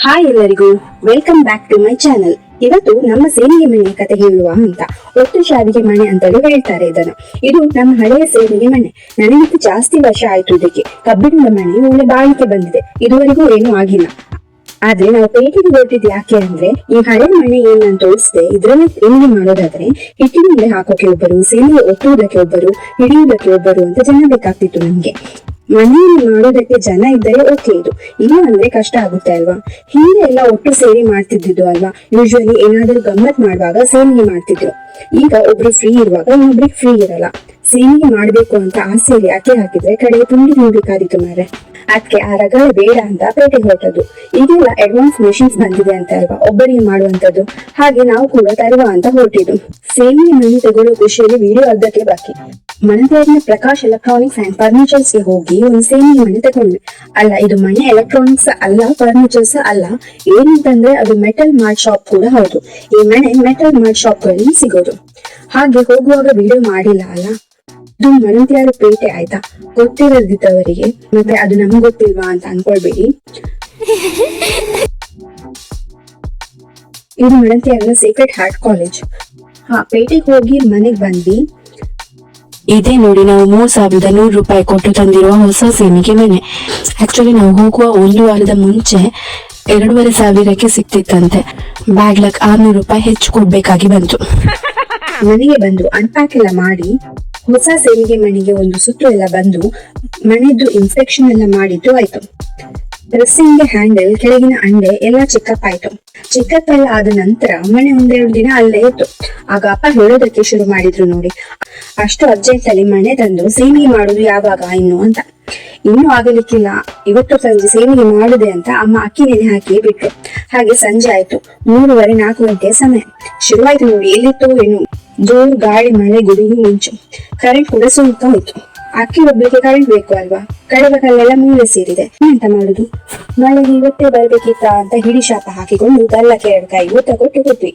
Hi ಎಲ್ಲರಿಗೂ, welcome back to my channel. ಇವತ್ತು ನಮ್ಮ ಸೇನಿಗೆ ಮನೆ ಕತೆ ಹೇಳುವ ಅಂತ. ಒಟ್ಟು ಶಾವಿಗೆ ಮನೆ ಅಂತಲೂ ಹೇಳ್ತಾರೆ ಇದನ್ನು. ಇದು ನಮ್ಮ ಹಳೆಯ ಸೇನಿಗೆ ಮನೆ. ನನಗಿಂತ ಜಾಸ್ತಿ ವರ್ಷ ಆಯ್ತು ಇದಕ್ಕೆ. ಕಬ್ಬಿಣದ ಮನೆ ಒಳ್ಳೆ ಬಾಳಿಕೆ ಬಂದಿದೆ, ಇದುವರೆಗೂ ಏನೂ ಆಗಿಲ್ಲ. ಆದ್ರೆ ನಾವು ಪೇಟೆಗೆ ಹೊರಟಿದ್ ಯಾಕೆ ಅಂದ್ರೆ, ಈ ಹಳೆ ಮನೆ ಏನಂತ ತೋರಿಸದೆ ಇದ್ರಲ್ಲಿ ಸೇನಿಗೆ ಮಾಡೋದಾದ್ರೆ ಹಿಟ್ಟಿನಿಂದ ಹಾಕೋಕೆ ಒಬ್ಬರು, ಸೇನಿಗೆ ಒತ್ತುವುದಕ್ಕೆ ಒಬ್ಬರು, ಹಿಡಿಯುವುದಕ್ಕೆ ಒಬ್ಬರು ಅಂತ ಜನ ಬೇಕಾಗ್ತಿತ್ತು ನಮ್ಗೆ. ಮನೆಯಲ್ಲಿ ಮಾಡೋದಕ್ಕೆ ಜನ ಇದ್ದರೆ ಓಕೆ, ಇದು ಇಲ್ಲ ಅಂದ್ರೆ ಕಷ್ಟ ಆಗುತ್ತೆ ಅಲ್ವಾ. ಹಿಂದೆ ಎಲ್ಲ ಒಟ್ಟು ಸೇರಿ ಮಾಡ್ತಿದ್ದು ಅಲ್ವಾ. ಯೂಶುವಲಿ ಏನಾದ್ರೂ ಗಮ್ಮತ್ ಮಾಡುವಾಗ ಸೇನಿಗೆ ಮಾಡ್ತಿದ್ರು. ಈಗ ಒಬ್ರು ಫ್ರೀ ಇರುವಾಗ ಇನ್ನೊಬ್ರಿಗೆ ಫ್ರೀ ಇರಲ್ಲ. ಸೇನಿಗೆ ಮಾಡ್ಬೇಕು ಅಂತ ಆಸೆಯಲ್ಲಿ ಅಕ್ಕಿ ಹಾಕಿದ್ರೆ ಕಡೆಗೆ ತುಂಡಿ ತಿನ್ಬೇಕಾದಿತ್ತು ಮಾರೆ. ಅದಕ್ಕೆ ಆ ರಗಳೆ ಬೇಡ ಅಂತ ಪೇಟೆಗೆ ಹೊರಟದು. ಈಗೆಲ್ಲ ಅಡ್ವಾನ್ಸ್ ಮೆಷಿನ್ಸ್ ಬಂದಿದೆ ಅಂತ ಅಲ್ವಾ ಒಬ್ಬರಿಗೆ ಮಾಡುವಂತದ್ದು. ಹಾಗೆ ನಾವು ಕೂಡ ತರುವ ಅಂತ ಹೊರಟಿದ್ದು. ಸೇನಿಗೆ ಮನೆ ತಗೊಳ್ಳೋ ಖುಷಿಯಲ್ಲಿ ವಿಡಿಯೋ ಅರ್ಧಕ್ಕೆ ಬಾಕಿ. ಮನದೇರಿನ ಪ್ರಕಾಶ್ ಎಲೆಕ್ಟ್ರಾನಿಕ್ಸ್ ಅಂಡ್ ಫರ್ನಿಚರ್ಸ್ ಗೆ ಹೋಗಿ ಒಂದು ಸೇನಿಗೆ ಮನೆ ತಗೊಂಡ್ವಿ. ಅಲ್ಲ, ಇದು ಮನೆ ಎಲೆಕ್ಟ್ರಾನಿಕ್ಸ್ ಅಲ್ಲ, ಫರ್ನಿಚರ್ಸ್ ಅಲ್ಲ. ಏನಂತಂದ್ರೆ ಅದು ಮೆಟಲ್ ಮಾರ್ಟ್ ಶಾಪ್ ಕೂಡ ಹೌದು. ಈ ಮನೆ ಮೆಟಲ್ ಮಾರ್ಟ್ ಶಾಪ್ ಗಳಲ್ಲಿ ಸಿಗೋದು. ಹಾಗೆ ಹೋಗುವಾಗ ವಿಡಿಯೋ ಮಾಡಿಲ್ಲ ಅಲ್ಲ. ಇದು ಮಣಂತ್ಯಾರು ಪೇಟೆ ಆಯ್ತಾ, ಗೊತ್ತಿರದಿದ್ದವರಿಗೆ. ಮತ್ತೆ ಅದು ನಮ್ಗೆ ಗೊತ್ತಿಲ್ವಾ ಅಂತ ಅನ್ಕೊಳ್ಬೇಡಿ. ಇದು ಮಣಂತ್ಯಾರ ಸೀಕ್ರೆಟ್ ಹಾರ್ಟ್ ಕಾಲೇಜ್. ಪೇಟೆಗೆ ಹೋಗಿ ಮನೆಗ್ ಬಂದ್ವಿ. ಇದೇ ನೋಡಿ, ನಾವು 3,100 ರೂಪಾಯಿ ಕೊಟ್ಟು ತಂದಿರುವ ಹೊಸ ಸೇನಿಗೆ ಮನೆ. ಆಕ್ಚುಲಿ ನಾವು ಹೋಗುವ 1 ವಾರದ ಮುಂಚೆ 2,500ಕ್ಕೆ ಸಿಕ್ತಿತ್ತಂತೆ. ಬ್ಯಾಡ್ ಲಕ್ 600 ರೂಪಾಯಿ ಹೆಚ್ಚು ಕೊಡ್ಬೇಕಾಗಿ ಬಂತು. ಮನೆಗೆ ಬಂದು ಅನ್ಪ್ಯಾಕ್ ಎಲ್ಲ ಮಾಡಿ ಹೊಸ ಸೇನಿಗೆ ಮನೆಗೆ ಒಂದು ಸುತ್ತು ಎಲ್ಲ ಬಂದು ಮನೆದ್ದು ಇನ್ಸ್ಪೆಕ್ಷನ್ ಎಲ್ಲ ಮಾಡಿದ್ದು ಆಯ್ತು. ಡ್ರೆಸ್ಸಿಂಗ್ ಹ್ಯಾಂಡಲ್, ಕೆಳಗಿನ ಅಂಡೆ ಎಲ್ಲ ಚೆಕಪ್ ಆಯ್ತು. ಚೆಕಪ್ ಎಲ್ಲ ಆದ ನಂತರ ಮನೆ 1-2 ದಿನ ಅಲ್ಲೇ ಇತ್ತು. ಆಗ ಅಪ್ಪ ಹೇಳೋದಕ್ಕೆ ಶುರು ಮಾಡಿದ್ರು, ನೋಡಿ ಅಷ್ಟು ಅರ್ಜೆಂಟ್ ಅಲ್ಲಿ ಮನೆ ತಂದು ಸೇನಿಗೆ ಮಾಡುದು ಯಾವಾಗ ಇನ್ನು ಅಂತ. ಇನ್ನೂ ಆಗಲಿಕ್ಕಿಲ್ಲ, ಇವತ್ತು ಸಂಜೆ ಸೇನಿಗೆ ಮಾಡುದೆ ಅಂತ ಅಮ್ಮ ಅಕ್ಕಿ ನೆನೆ ಹಾಕಿ ಬಿಟ್ರು. ಹಾಗೆ ಸಂಜೆ ಆಯ್ತು. 3:30-4 ಗಂಟೆಯ ಸಮಯ ಶುರುವಾಯ್ತು. ನೋಡಿ ಎಲ್ಲಿತ್ತೋ ಏನು ಜೋರು ಗಾಳಿ, ಮಳೆ, ಗುಡುಗು, ಮಿಂಚು. ಕರೆಂಟ್ ಕೂಡ ಸುಮ್ಕ ಹೋಯ್ತು. ಅಕ್ಕಿ ಒಬ್ಳಿಗೆ ಕರೆಂಟ್ ಬೇಕು ಅಲ್ವಾ. ಕಡೆವ ಕಲ್ಲೆಲ್ಲ ಮೂಲೆ ಸೇರಿದೆ. ಎಂತ ಮಾಡುದು, ಮಳೆಗೆ ಇವತ್ತೇ ಬರ್ಬೇಕಿತ್ತ ಅಂತ ಹಿಡಿ ಶಾಪ ಹಾಕಿಕೊಂಡು ಗಲ್ಲಕ್ಕೆ 2 ಕೈ ಊತ ಕೊಟ್ಟು ಕೂತ್ವಿ.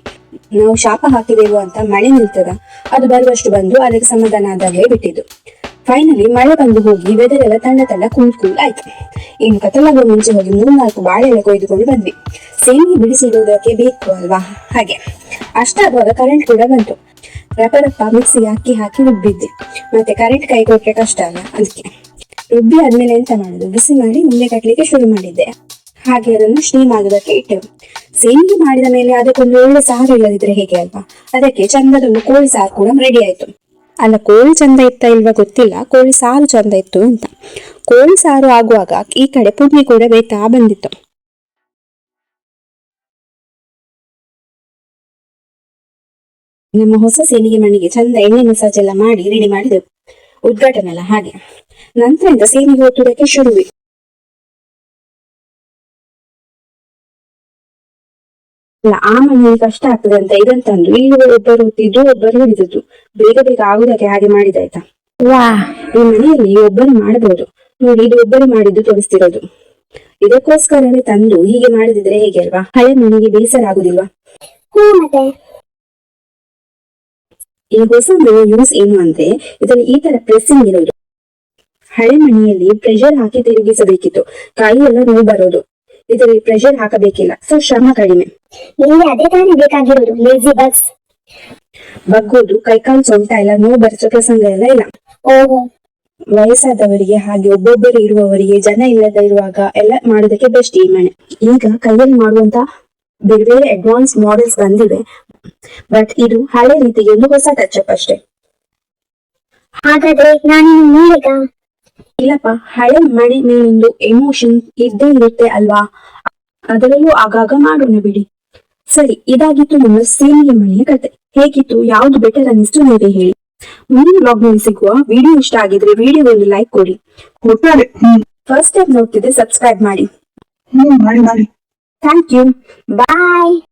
ನಾವು ಶಾಪ ಹಾಕಿದೆವು ಅಂತ ಮಳೆ ನಿಲ್ತದ, ಅದು ಬರುವಷ್ಟು ಬಂದು ಅದಕ್ಕೆ ಸಮಾಧಾನ ಆದಾಗಲೇ ಬಿಟ್ಟಿದ್ದು. ಫೈನಲಿ ಮಳೆ ಬಂದು ಹೋಗಿ ವೆದರ್ ಎಲ್ಲ ತಣ್ಣ ಕೂಲ್ ಆಯ್ತು. ಇನ್ನು ಕತ್ತಲಾಗುವ ಮುಂಚೆ ಹೋಗಿ 3-4 ಬಾಳೆ ಎಲ್ಲ ಕೊಯ್ದುಕೊಂಡು ಬಂದ್ವಿ. ಸೇನಿಗೆ ಬಿಡಿಸಿಡುವುದಕ್ಕೆ ಬೇಕು ಅಲ್ವಾ. ಹಾಗೆ ಅಷ್ಟಾಗುವಾಗ ಕರೆಂಟ್ ಕೂಡ ಬಂತು. ರಪ್ಪ ಮಿಕ್ಸಿಗೆ ಅಕ್ಕಿ ಹಾಕಿ ರುಬ್ಬಿದ್ದೆ. ಮತ್ತೆ ಕರೆಂಟ್ ಕೈ ಕೊಟ್ರೆ ಕಷ್ಟ ಅಲ್ಲ, ಅದಕ್ಕೆ ರುಬ್ಬಿ ಆದ್ಮೇಲೆ ಎಂತ ಮಾಡುದು, ಬಿಸಿ ಮಾಡಿ ಉಂಡೆ ಕಟ್ಲಿಕ್ಕೆ ಶುರು ಮಾಡಿದ್ದೆ. ಹಾಗೆ ಅದನ್ನು ಸ್ಟೀಮ್ ಆಗೋದಕ್ಕೆ ಇಟ್ಟೆವು. ಸೇನಿಗೆ ಮಾಡಿದ ಮೇಲೆ ಅದಕ್ಕೊಂದು ಒಳ್ಳೆ ಸಾರು ಇಲ್ಲದಿದ್ರೆ ಹೇಗೆ ಅಲ್ವಾ. ಅದಕ್ಕೆ ಚಂದದೊಂದು ಕೋಳಿ ಸಾರು ಕೂಡ ರೆಡಿ ಆಯ್ತು. ಅಲ್ಲ, ಕೋಳಿ ಚಂದ ಇತ್ತ ಇಲ್ವಾ ಗೊತ್ತಿಲ್ಲ, ಕೋಳಿ ಸಾರು ಚಂದ ಇತ್ತು ಅಂತ. ಕೋಳಿ ಸಾರು ಆಗುವಾಗ ಈ ಕಡೆ ಪುಡ್ಲಿ ಕೂಡ ಬೇಯ್ತಾ ಬಂದಿತ್ತು. ನಮ್ಮ ಹೊಸ ಸೇನಿಗೆ ಮನೆಗೆ ಚಂದ ಎಣ್ಣೆ ಮಸಾಜ್ ಎಲ್ಲ ಮಾಡಿ ರೆಡಿ ಮಾಡಿದೆವು. ಉದ್ಘಾಟನೆ ಎಲ್ಲ ಹಾಗೆ. ನಂತರದಿಂದ ಸೇನಿಗೆ ಒತ್ತುವುದಕ್ಕೆ ಶುರುವಿ. ಅಲ್ಲ, ಆ ಮನೆಯಲ್ಲಿ ಕಷ್ಟ ಆಗ್ತದೆ ಅಂತ ಇದಂತಂದು ಇಲ್ಲಿ ಒಬ್ಬರು ಒತ್ತಿದ್ದು ಒಬ್ಬರು ಹಿಡಿದಿದ್ದು. ಬೇಗ ಬೇಗ ಆಗುದಕ್ಕೆ ಹಾಗೆ ಮಾಡಿದಾಯ್ತಾ. ಈ ಮನೆಯಲ್ಲಿ ಒಬ್ಬರು ಮಾಡಬಹುದು. ನೋಡಿ, ಇದು ಒಬ್ಬರು ಮಾಡಿದ್ದು ತೋರಿಸ್ತಿರೋದು. ಇದಕ್ಕೋಸ್ಕರವೇ ತಂದು ಹೀಗೆ ಮಾಡಿದಿದ್ರೆ ಹೇಗೆ ಅಲ್ವಾ. ಹಳೆ ಮನೆಗೆ ಬೇಸರ ಆಗುದಿಲ್ವಾ. ಮತ್ತೆ ಈ ಹೊಸ ಮನೆ ಯೂಸ್ ಏನು ಅಂದ್ರೆ, ಇದರಲ್ಲಿ ಈ ತರ ಪ್ರೆಸ್ಸಿಂಗ್ ಇರೋದು. ಹಳೆ ಮನೆಯಲ್ಲಿ ಪ್ರೆಷರ್ ಹಾಕಿ ತಿರುಗಿಸಬೇಕಿತ್ತು, ಕೈ ಎಲ್ಲ ನೋವು ಬರೋದು. ಇದರಲ್ಲಿ ಪ್ರೆಷರ್ ಹಾಕಬೇಕಿಲ್ಲ, ಸೊ ಶ್ರಮ ಕಡಿಮೆ. ಅದೇ ತಾನೇ ಬೇಕಾಗಿರೋದು, ಲೇಜಿ ಬಗ್ಸ್. ಬಗ್ಗೋದು, ಕೈಕಾಲು ಸೊಂಟ ಎಲ್ಲ ನೋವು ಬರಿಸೋ ಪ್ರಸಂಗ ಎಲ್ಲ ಇಲ್ಲ. ವಯಸ್ಸಾದವರಿಗೆ ಹಾಗೆ ಒಬ್ಬೊಬ್ಬರು ಇರುವವರಿಗೆ, ಜನ ಇಲ್ಲದ ಇರುವಾಗ ಎಲ್ಲ ಮಾಡೋದಕ್ಕೆ ಬೆಸ್ಟ್ ಈ ಮನೆ. ಈಗ ಕೈಯಲ್ಲಿ ಮಾಡುವಂತ ಬೇರೆ ಬೇರೆ ಅಡ್ವಾನ್ಸ್ ಮಾಡೆಲ್ಸ್ ಬಂದಿವೆ, ಬಟ್ ಇದು ಹಳೆ ರೀತಿಗೆ ಒಂದು ಹೊಸ ಟಚ್ ಅಪ್ ಅಷ್ಟೇ. ಹಾಗಾದ್ರೆ ನಾನು ಇಲ್ಲಪ್ಪ, ಹಳೆ ಮನೆ ಮೇಲೊಂದು ಎಮೋಷನ್ ಇದ್ದೇ ಇರುತ್ತೆ ಅಲ್ವಾ. ಅದರಲ್ಲೂ ಆಗಾಗ ಮಾಡೋಣ ಬಿಡಿ. ಸರಿ, ಇದಾಗಿತ್ತು ನಮ್ಮ ಸೇನಿಗೆ ಮನೆಯ ಕತೆ. ಹೇಗಿತ್ತು, ಯಾವ್ದು ಬೆಟರ್ ಅನ್ನಿಸ್ತು ನೀವೇ ಹೇಳಿ. ಮುಂದಿನ ಬ್ಲಾಗ್ ನಲ್ಲಿ ಸಿಗುವ. ವಿಡಿಯೋ ಇಷ್ಟ ಆಗಿದ್ರೆ ವಿಡಿಯೋ ಒಂದು ಲೈಕ್ ಕೊಡಿ. ಫಸ್ಟ್ ಟೈಮ್ ನೋಡ್ತಿದ್ರೆ ಸಬ್ಸ್ಕ್ರೈಬ್ ಮಾಡಿ. Thank you, bye.